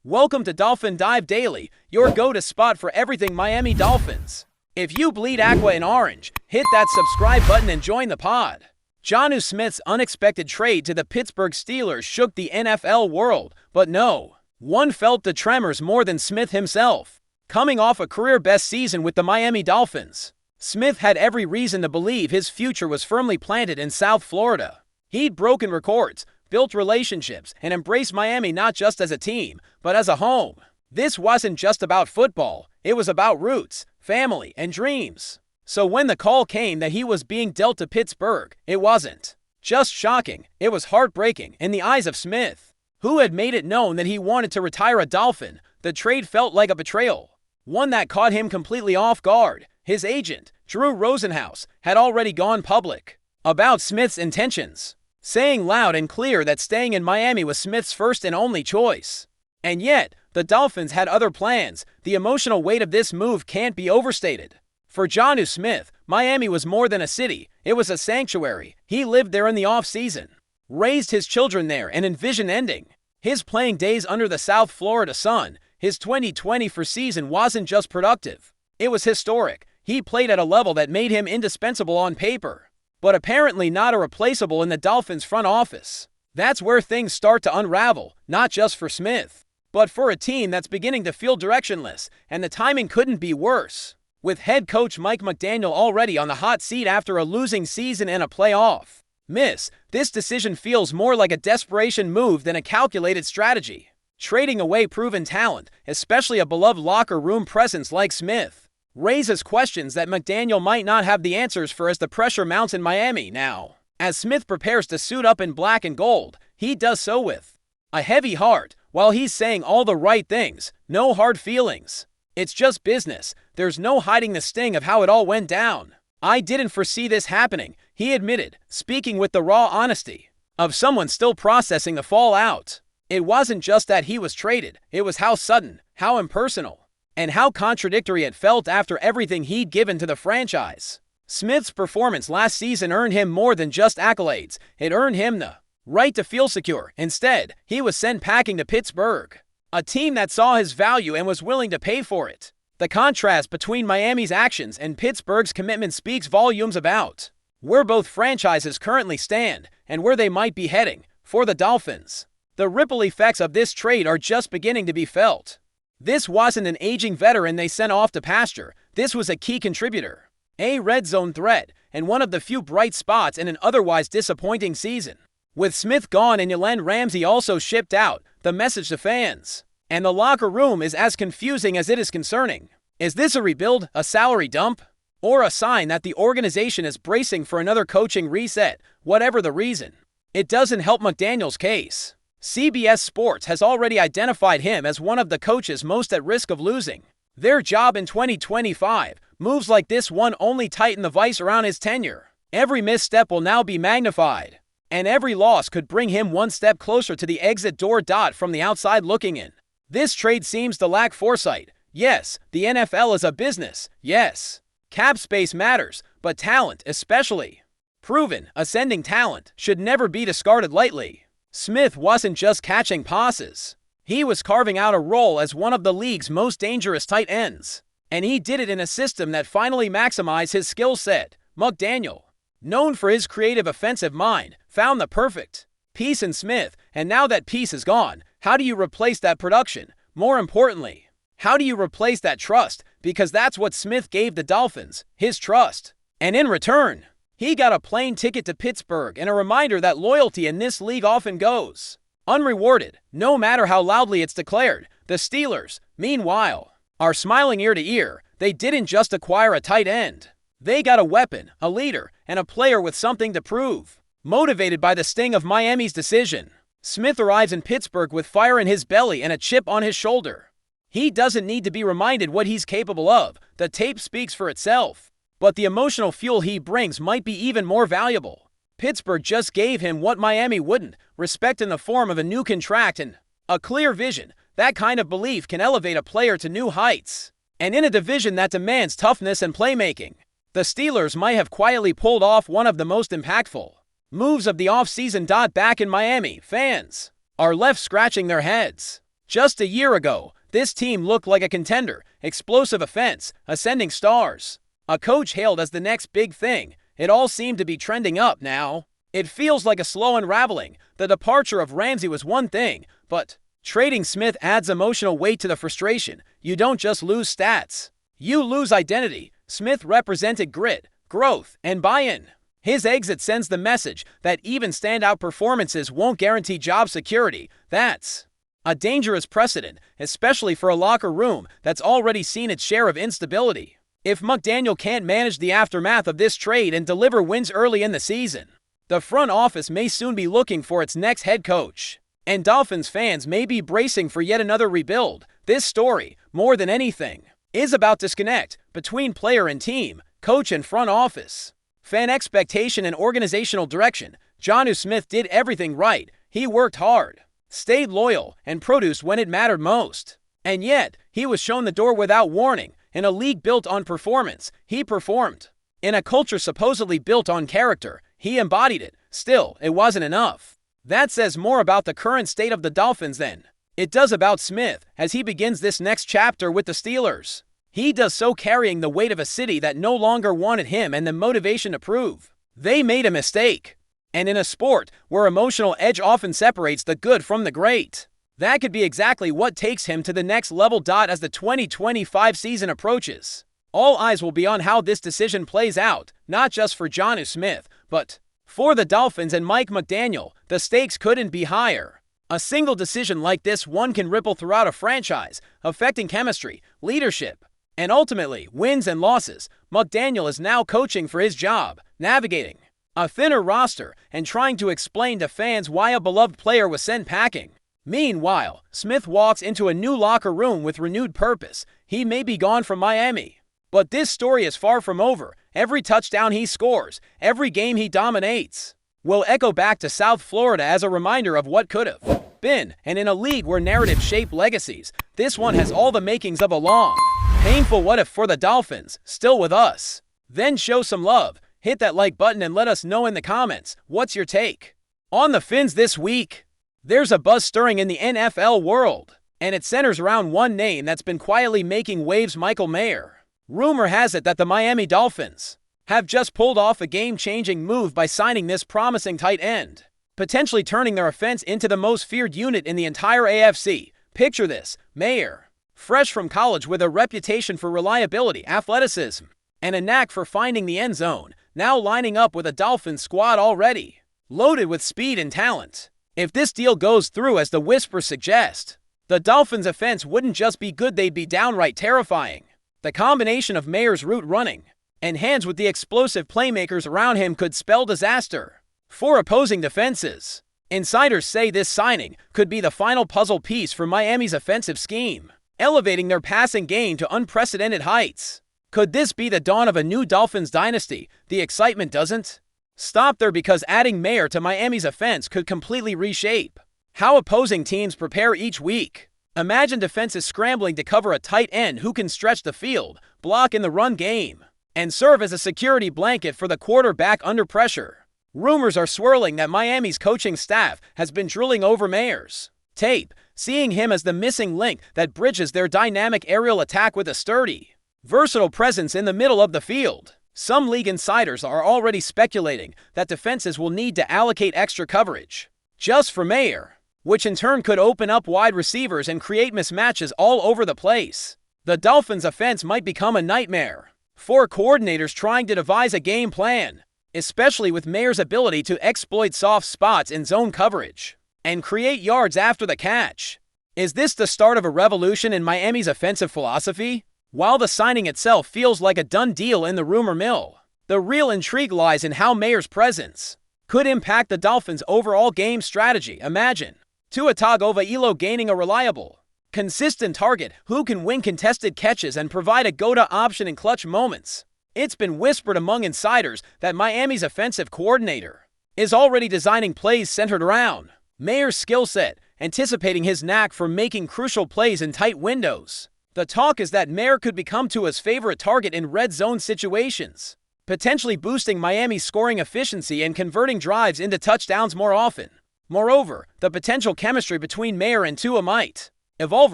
Welcome to Dolphin Dive Daily, your go-to spot for everything Miami Dolphins. If you bleed aqua and orange, hit that subscribe button and join the pod. Jonnu Smith's unexpected trade to the Pittsburgh Steelers shook the NFL world, but no one felt the tremors more than Smith himself. Coming off a career-best season with the Miami Dolphins, Smith had every reason to believe his future was firmly planted in South Florida. He'd broken records, built relationships, and embraced Miami not just as a team, but as a home. This wasn't just about football, it was about roots, family, and dreams. So when the call came that he was being dealt to Pittsburgh, it wasn't just shocking, it was heartbreaking in the eyes of Smith, who had made it known that he wanted to retire a Dolphin. The trade felt like a betrayal, one that caught him completely off guard. His agent, Drew Rosenhaus, had already gone public about Smith's intentions, saying loud and clear that staying in Miami was Smith's first and only choice. And yet, the Dolphins had other plans. The emotional weight of this move can't be overstated. For Jonnu Smith, Miami was more than a city, it was a sanctuary. He lived there in the off-season, raised his children there, and envisioned ending his playing days under the South Florida sun. His 2024 season wasn't just productive, it was historic. He played at a level that made him indispensable on paper, but apparently not irreplaceable in the Dolphins front office. That's where things start to unravel, not just for Smith, but for a team that's beginning to feel directionless, and the timing couldn't be worse. With head coach Mike McDaniel already on the hot seat after a losing season and a playoff miss, this decision feels more like a desperation move than a calculated strategy. Trading away proven talent, especially a beloved locker room presence like Smith, raises questions that McDaniel might not have the answers for as the pressure mounts in Miami now. As Smith prepares to suit up in black and gold, he does so with a heavy heart, while he's saying all the right things, no hard feelings. It's just business. There's no hiding the sting of how it all went down. I didn't foresee this happening, he admitted, speaking with the raw honesty of someone still processing the fallout. It wasn't just that he was traded, it was how sudden, how impersonal, and how contradictory it felt after everything he'd given to the franchise. Smith's performance last season earned him more than just accolades, it earned him the right to feel secure. Instead, he was sent packing to Pittsburgh, a team that saw his value and was willing to pay for it. The contrast between Miami's actions and Pittsburgh's commitment speaks volumes about where both franchises currently stand and where they might be heading. For the Dolphins, the ripple effects of this trade are just beginning to be felt. This wasn't an aging veteran they sent off to pasture. This was a key contributor, a red zone threat, and one of the few bright spots in an otherwise disappointing season. With Smith gone and Jalen Ramsey also shipped out, the message to fans and the locker room is as confusing as it is concerning. Is this a rebuild, a salary dump, or a sign that the organization is bracing for another coaching reset? Whatever the reason, it doesn't help McDaniel's case. CBS Sports has already identified him as one of the coaches most at risk of losing their job in 2025. Moves like this one only tighten the vice around his tenure. Every misstep will now be magnified, and every loss could bring him one step closer to the exit door. From the outside looking in, this trade seems to lack foresight. Yes, the NFL is a business. Yes, cap space matters, but talent, especially proven, ascending talent, should never be discarded lightly. Smith wasn't just catching passes. He was carving out a role as one of the league's most dangerous tight ends. And he did it in a system that finally maximized his skill set. McDaniel, known for his creative offensive mind, found the perfect piece in Smith, and now that piece is gone, how do you replace that production? More importantly, how do you replace that trust? Because that's what Smith gave the Dolphins, his trust. And in return, he got a plane ticket to Pittsburgh and a reminder that loyalty in this league often goes unrewarded, no matter how loudly it's declared. The Steelers, meanwhile, are smiling ear to ear. They didn't just acquire a tight end. They got a weapon, a leader, and a player with something to prove. Motivated by the sting of Miami's decision, Smith arrives in Pittsburgh with fire in his belly and a chip on his shoulder. He doesn't need to be reminded what he's capable of. The tape speaks for itself. But the emotional fuel he brings might be even more valuable. Pittsburgh just gave him what Miami wouldn't: respect in the form of a new contract and a clear vision. That kind of belief can elevate a player to new heights. And in a division that demands toughness and playmaking, the Steelers might have quietly pulled off one of the most impactful moves of the offseason. Back in Miami, fans are left scratching their heads. Just a year ago, this team looked like a contender, explosive offense, ascending stars. A coach hailed as the next big thing. It all seemed to be trending up now. It feels like a slow unraveling. The departure of Ramsey was one thing, but trading Smith adds emotional weight to the frustration. You don't just lose stats. You lose identity. Smith represented grit, growth, and buy-in. His exit sends the message that even standout performances won't guarantee job security. That's a dangerous precedent, especially for a locker room that's already seen its share of instability. If McDaniel can't manage the aftermath of this trade and deliver wins early in the season, the front office may soon be looking for its next head coach. And Dolphins fans may be bracing for yet another rebuild. This story, more than anything, is about disconnect between player and team, coach and front office, fan expectation and organizational direction. Jonnu Smith did everything right. He worked hard, stayed loyal, and produced when it mattered most. And yet, he was shown the door without warning. In a league built on performance, he performed. In a culture supposedly built on character, he embodied it. Still, it wasn't enough. That says more about the current state of the Dolphins than it does about Smith as he begins this next chapter with the Steelers. He does so carrying the weight of a city that no longer wanted him and the motivation to prove they made a mistake. And in a sport where emotional edge often separates the good from the great, that could be exactly what takes him to the next level. As the 2025 season approaches, all eyes will be on how this decision plays out, not just for Jonnu Smith, but for the Dolphins and Mike McDaniel. The stakes couldn't be higher. A single decision like this one can ripple throughout a franchise, affecting chemistry, leadership, and ultimately wins and losses. McDaniel is now coaching for his job, navigating a thinner roster and trying to explain to fans why a beloved player was sent packing. Meanwhile, Smith walks into a new locker room with renewed purpose. He may be gone from Miami, but this story is far from over. Every touchdown he scores, every game he dominates, will echo back to South Florida as a reminder of what could have been. And in a league where narratives shape legacies, this one has all the makings of a long, painful what if for the Dolphins. Still with us? Then show some love. Hit that like button and let us know in the comments, what's your take on the Fins this week? There's a buzz stirring in the NFL world, and it centers around one name that's been quietly making waves: Michael Mayer. Rumor has it that the Miami Dolphins have just pulled off a game-changing move by signing this promising tight end, potentially turning their offense into the most feared unit in the entire AFC. Picture this: Mayer, fresh from college with a reputation for reliability, athleticism, and a knack for finding the end zone, now lining up with a Dolphins squad already loaded with speed and talent. If this deal goes through as the whispers suggest, the Dolphins' offense wouldn't just be good, they'd be downright terrifying. The combination of Mayer's route running and hands with the explosive playmakers around him could spell disaster for opposing defenses. Insiders say this signing could be the final puzzle piece for Miami's offensive scheme, elevating their passing game to unprecedented heights. Could this be the dawn of a new Dolphins dynasty? The excitement doesn't stop there, because adding Mayer to Miami's offense could completely reshape how opposing teams prepare each week. Imagine defenses scrambling to cover a tight end who can stretch the field, block in the run game, and serve as a security blanket for the quarterback under pressure. Rumors are swirling that Miami's coaching staff has been drilling over Mayer's tape, seeing him as the missing link that bridges their dynamic aerial attack with a sturdy, versatile presence in the middle of the field. Some league insiders are already speculating that defenses will need to allocate extra coverage just for Mayer, which in turn could open up wide receivers and create mismatches all over the place. The Dolphins' offense might become a nightmare for coordinators trying to devise a game plan, especially with Mayer's ability to exploit soft spots in zone coverage and create yards after the catch. Is this the start of a revolution in Miami's offensive philosophy? While the signing itself feels like a done deal in the rumor mill, the real intrigue lies in how Mayer's presence could impact the Dolphins' overall game strategy. Imagine Tua Tagovailoa gaining a reliable, consistent target who can win contested catches and provide a go-to option in clutch moments. It's been whispered among insiders that Miami's offensive coordinator is already designing plays centered around Mayer's skill set, anticipating his knack for making crucial plays in tight windows. The talk is that Mayer could become Tua's favorite target in red zone situations, potentially boosting Miami's scoring efficiency and converting drives into touchdowns more often. Moreover, the potential chemistry between Mayer and Tua might evolve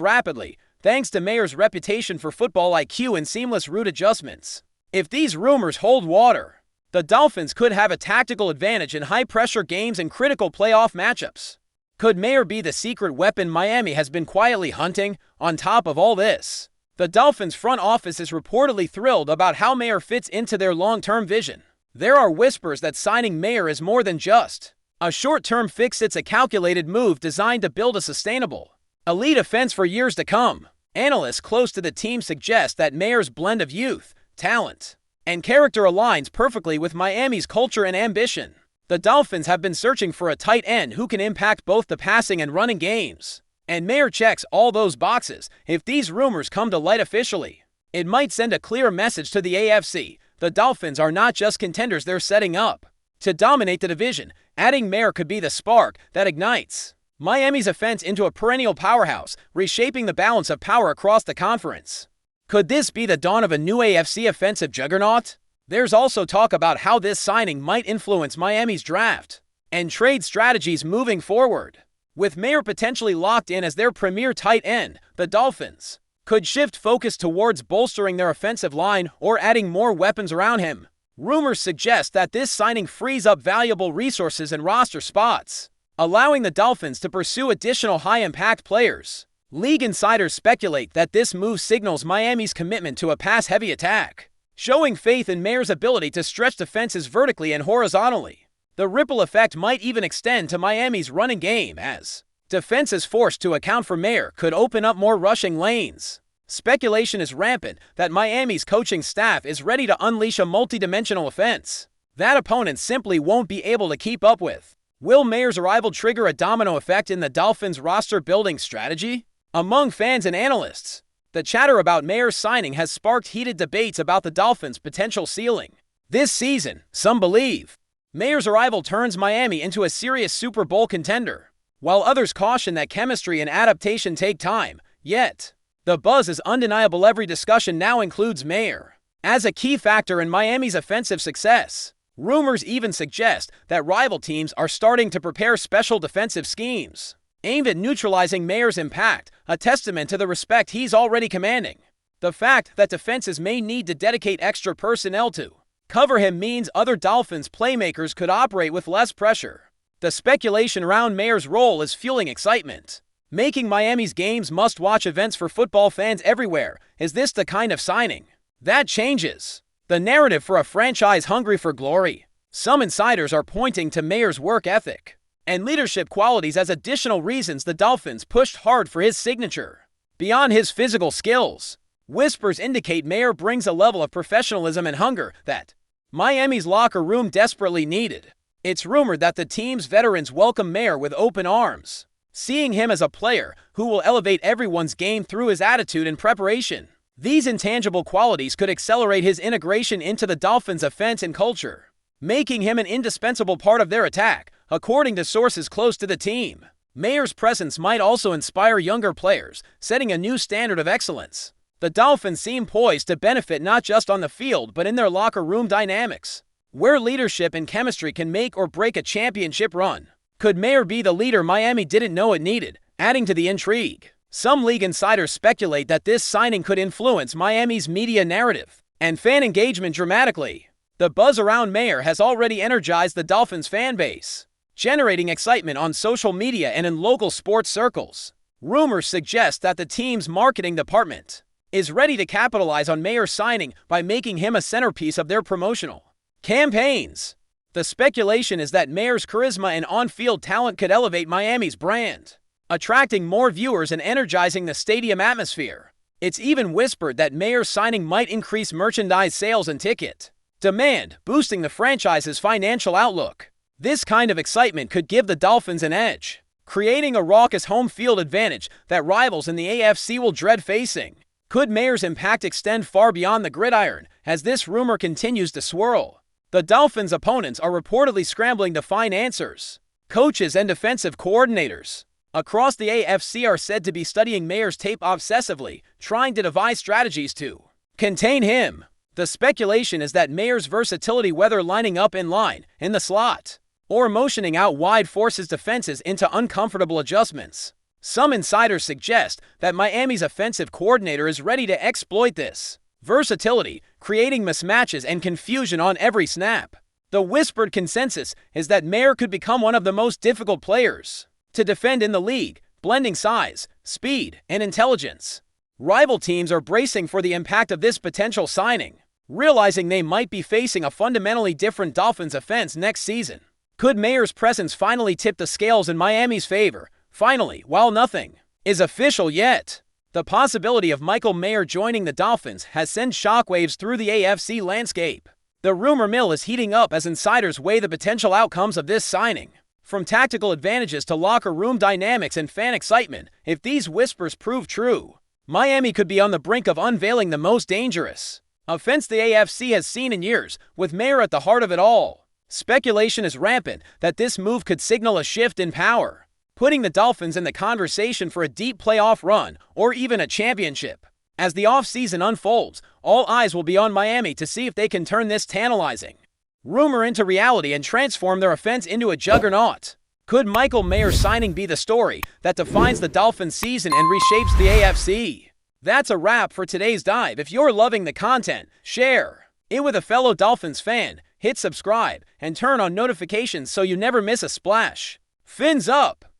rapidly, thanks to MAYER's reputation for football IQ and seamless route adjustments. If these rumors hold water, the Dolphins could have a tactical advantage in high-pressure games and critical playoff matchups. Could MAYER be the secret weapon Miami has been quietly hunting? On top of all this, the Dolphins front office is reportedly thrilled about how MAYER fits into their long-term vision. There are whispers that signing MAYER is more than just a short-term fix. It's a calculated move designed to build a sustainable, elite offense for years to come. Analysts close to the team suggest that MAYER's blend of youth, talent, and character aligns perfectly with Miami's culture and ambition. The Dolphins have been searching for a tight end who can impact both the passing and running games, and MAYER checks all those boxes. If these rumors come to light officially, it might send a clear message to the AFC. The Dolphins are not just contenders, they're setting up to dominate the division. Adding MAYER could be the spark that ignites Miami's offense into a perennial powerhouse, reshaping the balance of power across the conference. Could this be the dawn of a new AFC offensive juggernaut? There's also talk about how this signing might influence Miami's draft and trade strategies moving forward. With MAYER potentially locked in as their premier tight end, the Dolphins could shift focus towards bolstering their offensive line or adding more weapons around him. Rumors suggest that this signing frees up valuable resources and roster spots, allowing the Dolphins to pursue additional high-impact players. League insiders speculate that this move signals Miami's commitment to a pass-heavy attack, showing faith in MAYER's ability to stretch defenses vertically and horizontally. The ripple effect might even extend to Miami's running game, as defenses forced to account for MAYER could open up more rushing lanes. Speculation is rampant that Miami's coaching staff is ready to unleash a multi-dimensional offense that opponents simply won't be able to keep up with. Will MAYER's arrival trigger a domino effect in the Dolphins' roster-building strategy? Among fans and analysts, the chatter about MAYER's signing has sparked heated debates about the Dolphins' potential ceiling. This season, some believe MAYER's arrival turns Miami into a serious Super Bowl contender, while others caution that chemistry and adaptation take time. Yet, the buzz is undeniable. Every discussion now includes MAYER as a key factor in Miami's offensive success. Rumors even suggest that rival teams are starting to prepare special defensive schemes aimed at neutralizing MAYER's impact, a testament to the respect he's already commanding. The fact that defenses may need to dedicate extra personnel to cover him means other Dolphins playmakers could operate with less pressure. The speculation around MAYER's role is fueling excitement, making Miami's games must-watch events for football fans everywhere. Is this the kind of signing that changes the narrative for a franchise hungry for glory? Some insiders are pointing to MAYER's work ethic and leadership qualities as additional reasons the Dolphins pushed hard for his signature. Beyond his physical skills, whispers indicate MAYER brings a level of professionalism and hunger that Miami's locker room desperately needed. It's rumored that the team's veterans welcome MAYER with open arms, seeing him as a player who will elevate everyone's game through his attitude and preparation. These intangible qualities could accelerate his integration into the Dolphins' offense and culture, making him an indispensable part of their attack. According to sources close to the team, MAYER's presence might also inspire younger players, setting a new standard of excellence. The Dolphins seem poised to benefit not just on the field but in their locker room dynamics, where leadership and chemistry can make or break a championship run. Could MAYER be the leader Miami didn't know it needed? Adding to the intrigue, some league insiders speculate that this signing could influence Miami's media narrative and fan engagement dramatically. The buzz around MAYER has already energized the Dolphins fan base, generating excitement on social media and in local sports circles. Rumors suggest that the team's marketing department is ready to capitalize on MAYER's signing by making him a centerpiece of their promotional campaigns. The speculation is that MAYER's charisma and on-field talent could elevate Miami's brand, attracting more viewers and energizing the stadium atmosphere. It's even whispered that MAYER's signing might increase merchandise sales and ticket demand, boosting the franchise's financial outlook. This kind of excitement could give the Dolphins an edge, creating a raucous home field advantage that rivals in the AFC will dread facing. Could MAYER's impact extend far beyond the gridiron? As this rumor continues to swirl, the Dolphins' opponents are reportedly scrambling to find answers. Coaches and defensive coordinators across the AFC are said to be studying MAYER's tape obsessively, trying to devise strategies to contain him. The speculation is that MAYER's versatility, whether lining up in line, in the slot, or motioning out wide, forces defenses into uncomfortable adjustments. Some insiders suggest that Miami's offensive coordinator is ready to exploit this versatility, creating mismatches and confusion on every snap. The whispered consensus is that MAYER could become one of the most difficult players to defend in the league, blending size, speed, and intelligence. Rival teams are bracing for the impact of this potential signing, realizing they might be facing a fundamentally different Dolphins offense next season. Could MAYER's presence finally tip the scales in Miami's favor? Finally, while nothing is official yet, the possibility of Michael MAYER joining the Dolphins has sent shockwaves through the AFC landscape. The rumor mill is heating up as insiders weigh the potential outcomes of this signing. From tactical advantages to locker room dynamics and fan excitement, if these whispers prove true, Miami could be on the brink of unveiling the most dangerous offense the AFC has seen in years, with MAYER at the heart of it all. Speculation is rampant that this move could signal a shift in power, putting the Dolphins in the conversation for a deep playoff run or even a championship. As the offseason unfolds, all eyes will be on Miami to see if they can turn this tantalizing rumor into reality and transform their offense into a juggernaut. Could Michael MAYER's signing be the story that defines the Dolphins season and reshapes the AFC? That's a wrap for today's dive. If you're loving the content, share it with a fellow Dolphins fan, hit subscribe, and turn on notifications so you never miss a splash. Fins up!